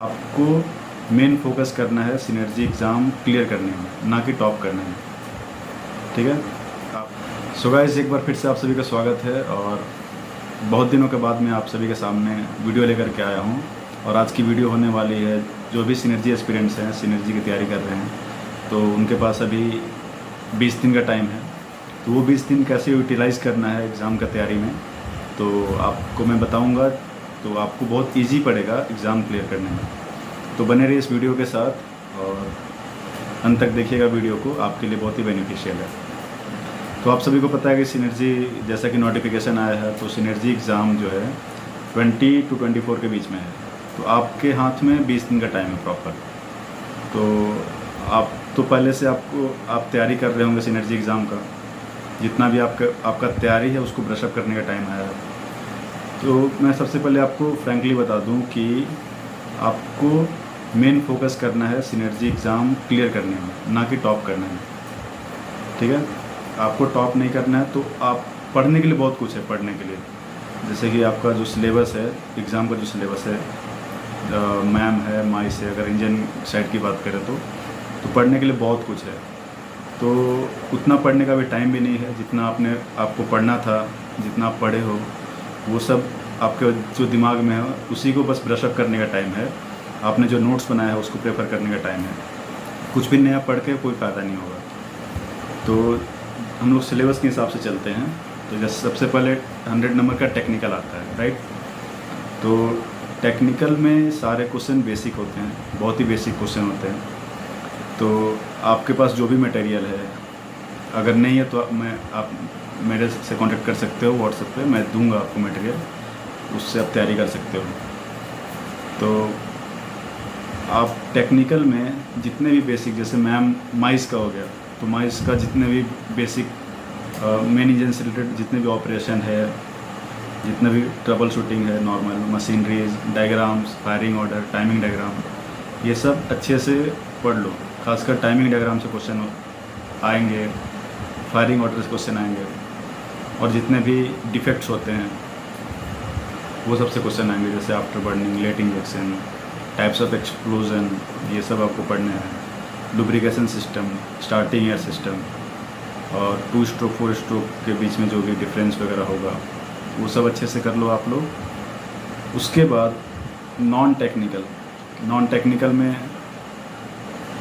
आपको main focus करना है सिनर्जी एग्ज़ाम क्लियर करने में, ना कि टॉप करने में। ठीक है। आप सो गाइस, एक बार फिर से आप सभी का स्वागत है और बहुत दिनों के बाद मैं आप सभी के सामने वीडियो लेकर के आया हूँ। और आज की वीडियो होने वाली है, जो भी सिनर्जी एस्पिरेंट्स हैं, सिनर्जी की तैयारी कर रहे हैं, तो उनके पास अभी 20 दिन का टाइम है। तो वो 20 दिन कैसे यूटिलाइज़ करना है एग्ज़ाम का तैयारी में, तो आपको मैं बताऊँगा। तो आपको बहुत ईजी पड़ेगा एग्ज़ाम क्लियर करने में। तो बने रहिए इस वीडियो के साथ और अंत तक देखिएगा वीडियो को, आपके लिए बहुत ही बेनिफिशियल है। तो आप सभी को पता है कि सिनर्जी, जैसा कि नोटिफिकेशन आया है, तो सिनर्जी एग्ज़ाम जो है 20 to 24 के बीच में है। तो आपके हाथ में 20 दिन का टाइम है प्रॉपर। तो आप तो पहले से आप तैयारी कर रहे होंगे सिनर्जी एग्ज़ाम का। जितना भी आपका तैयारी है, उसको ब्रशअप करने का टाइम आया है। तो मैं सबसे पहले आपको फ्रैंकली बता दूं कि आपको मेन फोकस करना है सिनर्जी एग्ज़ाम क्लियर करने में, ना कि टॉप करने में। ठीक है। आपको टॉप नहीं करना है, तो आप पढ़ने के लिए बहुत कुछ है पढ़ने के लिए। जैसे कि आपका जो सिलेबस है, एग्ज़ाम का जो सिलेबस है, मैम है, माइस है, अगर इंडियन साइड की बात करें तो पढ़ने के लिए बहुत कुछ है। तो उतना पढ़ने का भी टाइम भी नहीं है जितना आपको पढ़ना था। जितना आप पढ़े हो वो सब आपके जो दिमाग में है, उसी को बस ब्रशअप करने का टाइम है। आपने जो नोट्स बनाया है उसको प्रेफर करने का टाइम है। कुछ भी नया पढ़ के कोई फ़ायदा नहीं होगा। तो हम लोग सिलेबस के हिसाब से चलते हैं। तो जैसे सबसे पहले 100 नंबर का टेक्निकल आता है, राइट। तो टेक्निकल में सारे क्वेश्चन बेसिक होते हैं, बहुत ही बेसिक क्वेश्चन होते हैं। तो आपके पास जो भी मटेरियल है, अगर नहीं है तो आप मेरे से कांटेक्ट कर सकते हो व्हाट्सएप पे, मैं दूंगा आपको मटेरियल, उससे आप तैयारी कर सकते हो। तो आप टेक्निकल में जितने भी बेसिक, जैसे मैम माइस का हो गया, तो माइस का जितने भी बेसिक मेन इंजन से रिलेटेड जितने भी ऑपरेशन है, जितने भी ट्रबल शूटिंग है, normal machineries, diagrams, firing order, timing diagram, ये सब अच्छे से पढ़ लो। खासकर टाइमिंग डायग्राम से क्वेश्चन आएंगे, फायरिंग ऑर्डर से क्वेश्चन आएंगे, और जितने भी डिफेक्ट्स होते हैं वो सबसे क्वेश्चन आएंगे, जैसे after burning, late injection, types of explosion, ये सब आपको पढ़ने हैं। Lubrication system, starting air system, और 2 स्ट्रोक 4 स्ट्रोक के बीच में जो भी डिफरेंस वगैरह होगा, वो सब अच्छे से कर लो आप लोग। उसके बाद नॉन टेक्निकल में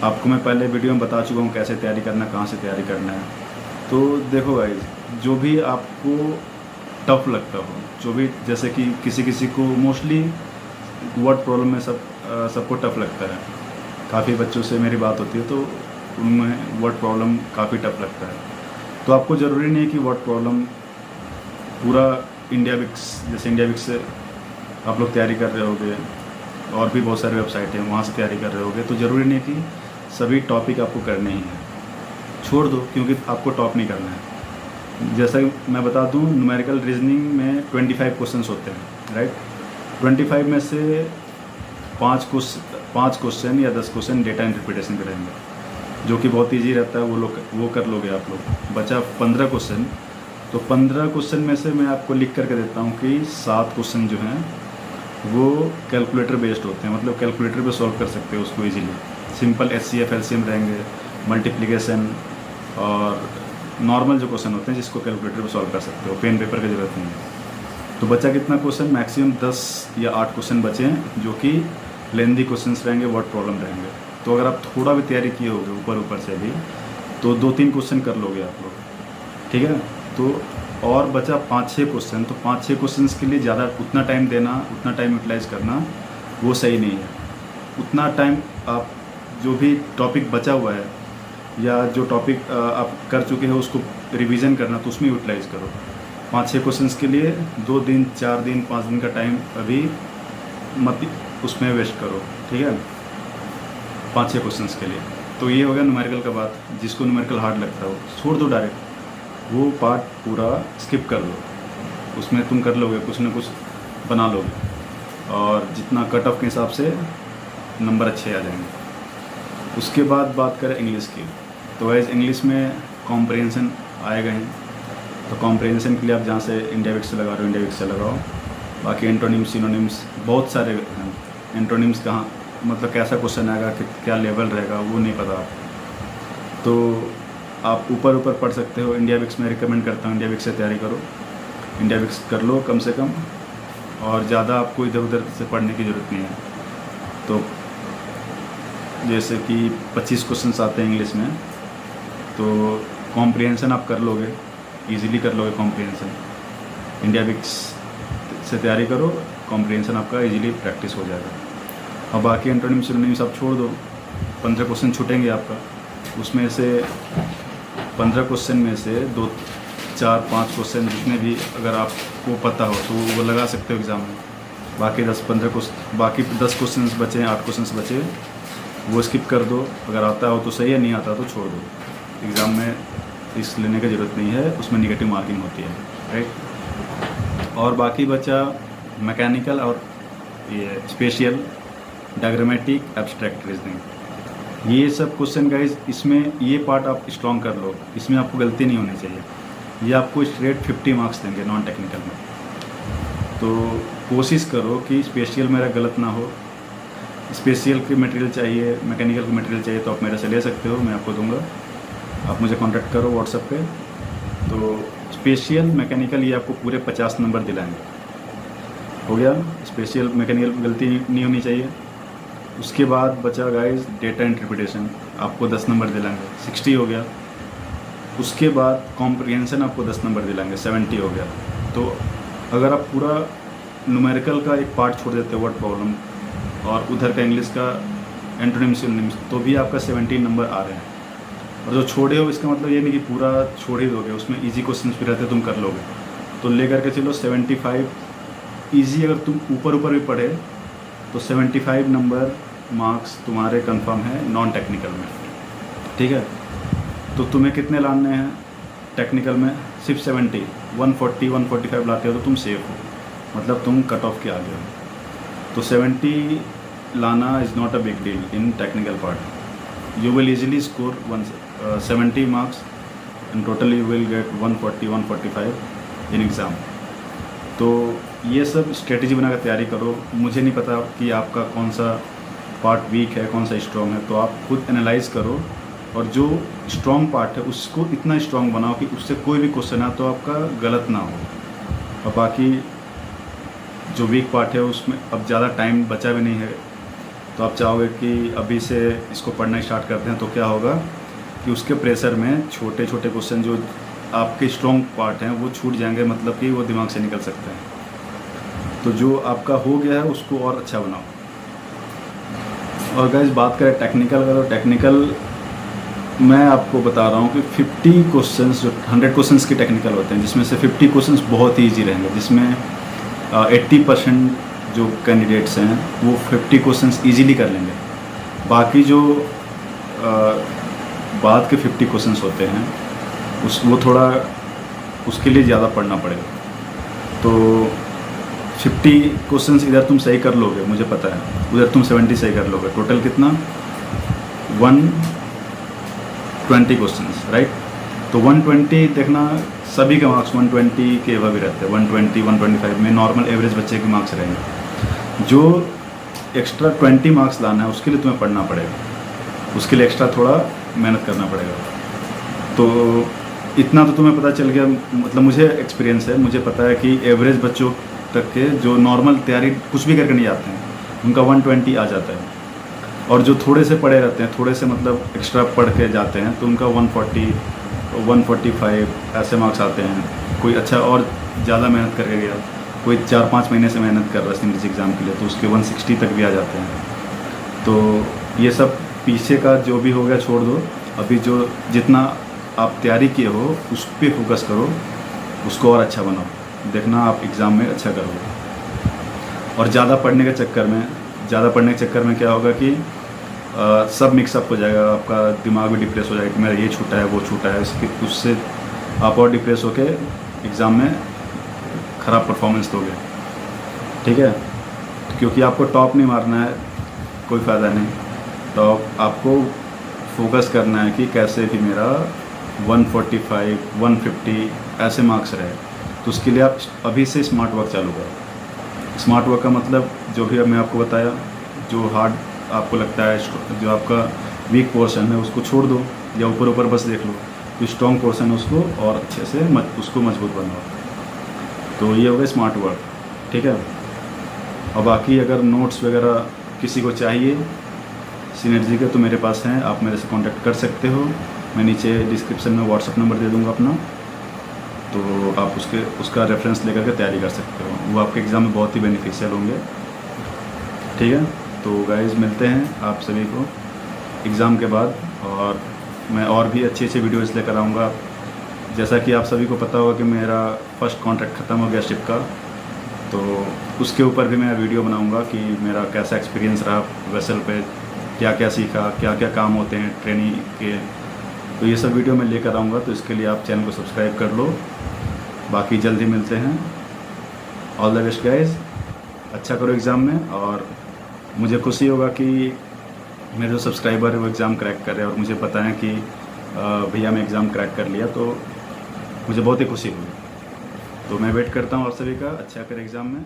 आपको मैं पहले वीडियो में बता चुका हूँ कैसे तैयारी करना, कहाँ से तैयारी करना है। तो देखो गाइस, जो भी आपको टफ लगता हो, जो भी, जैसे कि किसी को मोस्टली वर्ड प्रॉब्लम में सबको टफ लगता है। काफ़ी बच्चों से मेरी बात होती है तो उनमें वर्ड प्रॉब्लम काफ़ी टफ लगता है। तो आपको ज़रूरी नहीं है कि वर्ड प्रॉब्लम पूरा इंडिया विक्स, जैसे इंडिया विक्स से आप लोग तैयारी कर रहे होगे, और भी बहुत सारे वेबसाइट हैं वहाँ से तैयारी कर रहे होगे, तो ज़रूरी नहीं कि सभी टॉपिक आपको करने ही हैं। छोड़ दो, क्योंकि आपको टॉप नहीं करना है। जैसा मैं बता दूं, न्यूमेरिकल रीजनिंग में 25 क्वेश्चंस होते हैं, राइट। 25 में से 5 क्वेश्चन या 10 क्वेश्चन डेटा इंटरप्रिटेशन के रहेंगे, जो कि बहुत ईजी रहता है, वो कर लोगे आप लोग। बचा 15 क्वेश्चन। तो 15 क्वेश्चन में से मैं आपको लिख करके देता हूँ कि 7 क्वेश्चन जो हैं वो कैलकुलेटर बेस्ड होते हैं, मतलब कैलकुलेटर पे सॉल्व कर सकते हो उसको ईजीली। सिंपल HCF LCM रहेंगे, मल्टीप्लिकेशन, और नॉर्मल जो क्वेश्चन होते हैं जिसको कैलकुलेटर पे सॉल्व कर सकते हो, पेन पेपर की ज़रूरत नहीं है। तो बचा कितना क्वेश्चन, मैक्सिमम 10 या 8 क्वेश्चन बचे हैं, जो कि लेंदी क्वेश्चंस रहेंगे, वर्ड प्रॉब्लम रहेंगे। तो अगर आप थोड़ा भी तैयारी किए होगे ऊपर से भी, तो 2-3 क्वेश्चन कर लोगे आप लोग, ठीक है। तो और बचा 5-6 क्वेश्चन। तो 5-6 क्वेश्चन के लिए ज़्यादा उतना टाइम यूटिलाइज़ करना वो सही नहीं है। उतना टाइम आप जो भी टॉपिक बचा हुआ है या जो टॉपिक आप कर चुके हो उसको रिवीजन करना, तो उसमें यूटिलाइज़ करो। 5-6 क्वेश्चंस के लिए 2 दिन, 4 दिन, 5 दिन का टाइम अभी मत उसमें वेस्ट करो, ठीक है, 5-6 क्वेश्चंस के लिए। तो ये हो गया न्यूमेरिकल का बात। जिसको न्यूमेरिकल हार्ड लगता हो छोड़ दो, डायरेक्ट वो पार्ट पूरा स्किप कर लो। उसमें तुम कर लोगे, कुछ ना कुछ बना लोगे, और जितना कट ऑफ के हिसाब से नंबर अच्छे आ जाएंगे। उसके बाद बात करें इंग्लिश की, तो वैसे इंग्लिश में कॉम्प्रिहेंशन आएगा ही। तो कॉम्प्रिहेंशन के लिए आप जहाँ से इंडिया विक्स से लगा रहे हो, इंडिया विक्स से लगाओ। बाकी एंटोनिम्स, सिनोनिम्स बहुत सारे हैं। एंटोनिम्स कहाँ मतलब कैसा क्वेश्चन आएगा, कि क्या लेवल रहेगा, वो नहीं पता। तो आप ऊपर ऊपर पढ़ सकते हो। इंडिया विक्स में रिकमेंड करता हूँ, इंडिया विक्स से तैयारी करो, इंडिया विक्स कर लो कम से कम, और ज़्यादा आपको इधर उधर से पढ़ने की ज़रूरत नहीं है। तो जैसे कि 25 क्वेश्चंस आते हैं इंग्लिश में, तो कॉम्प्रिहेंशन आप कर लोगे, इजीली कर लोगे कॉम्प्रिहेंशन। इंडिया विक्स से तैयारी करो, कॉम्प्रिहेंशन आपका इजीली प्रैक्टिस हो जाएगा। और बाकी एंटोनिम्स सिनोनिम्स आप छोड़ दो, 15 क्वेश्चन छूटेंगे आपका। उसमें से 15 क्वेश्चन में से 2, 4, 5 क्वेश्चन जितने भी अगर आपको पता हो तो वो लगा सकते हो एग्ज़ाम में। बाकी 10 क्वेश्चन बचे, 8 क्वेश्चन बचे, वो स्किप कर दो। अगर आता हो तो सही है, नहीं आता तो छोड़ दो। एग्ज़ाम में रिस्क लेने की ज़रूरत नहीं है, उसमें निगेटिव मार्किंग होती है, राइट। और बाकी बचा मैकेनिकल और ये स्पेशियल, डायग्रामेटिक, एब्स्ट्रैक्ट रीजनिंग। ये सब क्वेश्चन गाइज, इसमें ये पार्ट आप स्ट्रॉन्ग कर लो, इसमें आपको गलती नहीं होनी चाहिए। ये आपको स्ट्रेट 50 मार्क्स देंगे नॉन टेक्निकल में। तो कोशिश करो कि स्पेशियल मेरा गलत ना हो। स्पेशियल की मटेरियल चाहिए, मैकेनिकल की मटेरियल चाहिए तो आप मेरे से ले सकते हो, मैं आपको दूंगा। आप मुझे कांटेक्ट करो व्हाट्सएप पे। तो स्पेशियल मैकेनिकल ये आपको पूरे 50 नंबर दिलाएंगे। हो गया, स्पेशियल मैकेनिकल की गलती नहीं होनी चाहिए। उसके बाद बचा गाइस डेटा इंटरप्रिटेशन, आपको 10 नंबर दिलाएंगे, 60 हो गया। उसके बाद कॉम्प्रिहेंशन आपको 10 नंबर दिलाएंगे, 70 हो गया। तो अगर आप पूरा न्यूमेरिकल का एक पार्ट छोड़ देते हो, वर्ड प्रॉब्लम, और उधर का इंग्लिश का एंटोनिम्स सिनोनिम्स, तो भी आपका 17 नंबर आ रहे हैं। और जो छोड़े हो इसका मतलब ये नहीं कि पूरा छोड़ ही दोगे, उसमें इजी क्वेश्चन भी रहते तुम कर लोगे। तो ले करके चलो 75 इजी। अगर तुम ऊपर भी पढ़े तो 75 नंबर मार्क्स तुम्हारे कंफर्म है नॉन टेक्निकल में, ठीक है। तो तुम्हें कितने लाने हैं टेक्निकल में? सिर्फ 70, 140, 145 लाते हो तो तुम सेफ हो, मतलब तुम कट ऑफ के आगे हो। तो 70 लाना is not a big deal in technical part. You will easily score 70 marks and totally you will get 140, 145 in exam. तो ये सब स्ट्रेटजी बनाकर तैयारी करो। मुझे नहीं पता कि आपका कौन सा पार्ट वीक है, कौन सा स्ट्रॉन्ग है, तो आप खुद एनालाइज करो, और जो स्ट्रॉन्ग पार्ट है उसको इतना स्ट्रॉन्ग बनाओ कि उससे कोई भी क्वेश्चन आए तो आपका गलत ना हो। और बाकी जो वीक पार्ट है उसमें अब ज़्यादा टाइम बचा भी नहीं है, तो आप चाहोगे कि अभी से इसको पढ़ना स्टार्ट करते हैं, तो क्या होगा कि उसके प्रेशर में छोटे छोटे क्वेश्चन जो आपके स्ट्रॉन्ग पार्ट हैं वो छूट जाएंगे, मतलब कि वो दिमाग से निकल सकते हैं। तो जो आपका हो गया है उसको और अच्छा बनाओ। और गाइस बात करें टेक्निकल का, तो टेक्निकल मैं आपको बता रहा हूँ कि 50 क्वेश्चंस, जो 100 क्वेश्चंस के टेक्निकल होते हैं, जिसमें से 50 क्वेश्चंस बहुत ही ईजी रहेंगे, जिसमें 80% जो कैंडिडेट्स हैं वो 50 क्वेश्चंस ईजीली कर लेंगे। बाकी जो बाद के 50 क्वेश्चंस होते हैं वो थोड़ा उसके लिए ज़्यादा पढ़ना पड़ेगा। तो 50 क्वेश्चंस इधर तुम सही कर लोगे, मुझे पता है, उधर तुम 70 सही कर लोगे। टोटल कितना? 120 क्वेश्चंस, राइट। तो 120 देखना, सभी के मार्क्स 120 के एवं भी रहते हैं। 120, 125 में नॉर्मल एवरेज बच्चे के मार्क्स रहेंगे। जो एक्स्ट्रा 20 मार्क्स लाना है उसके लिए तुम्हें पढ़ना पड़ेगा, उसके लिए एक्स्ट्रा थोड़ा मेहनत करना पड़ेगा। तो इतना तो तुम्हें पता चल गया, मतलब मुझे एक्सपीरियंस है, मुझे पता है कि एवरेज बच्चों तक के जो नॉर्मल तैयारी कुछ भी करके नहीं आते हैं उनका 120 आ जाता है। और जो थोड़े से पढ़े रहते हैं, थोड़े से मतलब एक्स्ट्रा पढ़ के जाते हैं, तो उनका 140, 145 ऐसे मार्क्स आते हैं। कोई अच्छा और ज़्यादा मेहनत करके गया, कोई 4-5 महीने से मेहनत कर रहा है सिंगल एग्ज़ाम के लिए, तो उसके 160 तक भी आ जाते हैं। तो ये सब पीछे का जो भी हो गया छोड़ दो, अभी जो जितना आप तैयारी किए हो उस पर फोकस करो, उसको और अच्छा बनाओ, देखना आप एग्ज़ाम में अच्छा करोगे। और ज़्यादा पढ़ने के चक्कर में क्या होगा कि सब मिक्सअप हो जाएगा, आपका दिमाग भी डिप्रेस हो जाएगा कि मेरा ये छूटा है, वो छूटा है, उससे आप और डिप्रेस होके एग्ज़ाम में ख़राब परफॉर्मेंस दोगे, ठीक है। क्योंकि आपको टॉप नहीं मारना है, कोई फ़ायदा नहीं। टॉप आपको फोकस करना है कि कैसे भी मेरा 145, 150 ऐसे मार्क्स रहे। तो उसके लिए आप अभी से स्मार्ट वर्क चालू करो। स्मार्ट वर्क का मतलब जो भी अब मैं आपको बताया, जो हार्ड आपको लगता है जो आपका वीक पोर्शन है उसको छोड़ दो या ऊपर ऊपर बस देख लो, जो स्ट्रॉन्ग पोर्शन है उसको और अच्छे से उसको मजबूत बनाओ। तो ये हो गया स्मार्ट वर्क, ठीक है। और बाकी अगर नोट्स वगैरह किसी को चाहिए सिनर्जी के तो मेरे पास हैं, आप मेरे से कांटेक्ट कर सकते हो। मैं नीचे डिस्क्रिप्शन में व्हाट्सअप नंबर दे दूँगा अपना, तो आप उसका रेफरेंस लेकर के तैयारी कर सकते हो। वो आपके एग्ज़ाम में बहुत ही बेनिफिशियल होंगे, ठीक है। तो गाइस मिलते हैं आप सभी को एग्ज़ाम के बाद, और मैं और भी अच्छे अच्छे वीडियोज़ लेकर आऊँगा। जैसा कि आप सभी को पता होगा कि मेरा फर्स्ट कॉन्ट्रैक्ट ख़त्म हो गया शिप का, तो उसके ऊपर भी मैं वीडियो बनाऊँगा कि मेरा कैसा एक्सपीरियंस रहा वेसल पे, क्या क्या सीखा, क्या क्या काम होते हैं ट्रेनिंग के। तो ये सब वीडियो मैं लेकर आऊँगा, तो इसके लिए आप चैनल को सब्सक्राइब कर लो। बाकी जल्द ही मिलते हैं। ऑल द बेस्ट गाइस, अच्छा करो एग्ज़ाम में, और मुझे खुशी होगा कि मेरे जो सब्सक्राइबर है वो एग्ज़ाम क्रैक कर रहे हैं और मुझे बताएं कि भैया मैं एग्ज़ाम क्रैक कर लिया, तो मुझे बहुत ही खुशी हुई। तो मैं वेट करता हूँ आप सभी का अच्छा कर एग्ज़ाम में।